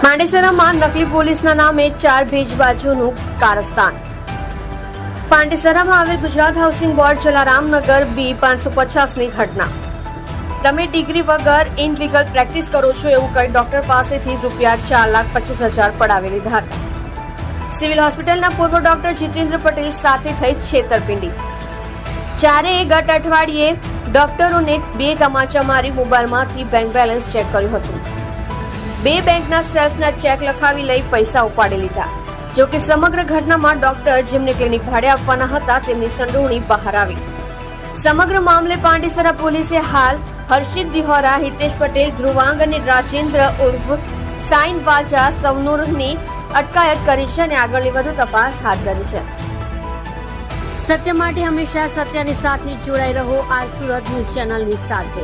પાંડેસરામાં નકલી પોલીસના નામે 4 ભેજબાજોનું કારસ્તાન। પાંડેસરામાં આવેલ ગુજરાત હાઉસિંગ બોર્ડ જલારામનગર B550ની ઘટના। તમે ડિગ્રી વગર ઇનલીગલ પ્રેક્ટિસ કરો છો એવું કહી ડોક્ટર પાસેથી રૂપિયા 4,25,000 પડાવી લીધા હતા। સિવિલ હોસ્પિટલના પૂર્વ ડોક્ટર જીતેન્દ્ર પટેલ સાથે થઈ છેતરપિંડી। ચારેય ગત અઠવાડિયે ડોક્ટરોને 2 તમાચા મારી મોબાઈલમાંથી બેંક બેલેન્સ ચેક કર્યું હતું। 2 બેંકના સેલ્સના ચેક લખાવી લઈ પૈસા ઉપાડી લીધા। જો કે સમગ્ર ઘટનામાં ડોક્ટર જેમને ક્લિનિક ભાડે આપવાના હતા તેમની સંડોવણી બહાર આવી। સમગ્ર મામલે પાંડેસરા પોલીસે હાલ હર્ષિત દિહોરા, હિતેશ પટેલ, ધ્રુવાંગ અને રાજેન્દ્ર ઉર્ફ સાઈન વાજા સવનૂરની અટકાયત કરી છે અને આગળની વધુ તપાસ હાથ ધરી છે। સત્ય માટે હંમેશા સત્યની સાથે જોડાઈ રહો। આ સુરત ન્યૂઝ ચેનલની સાથે।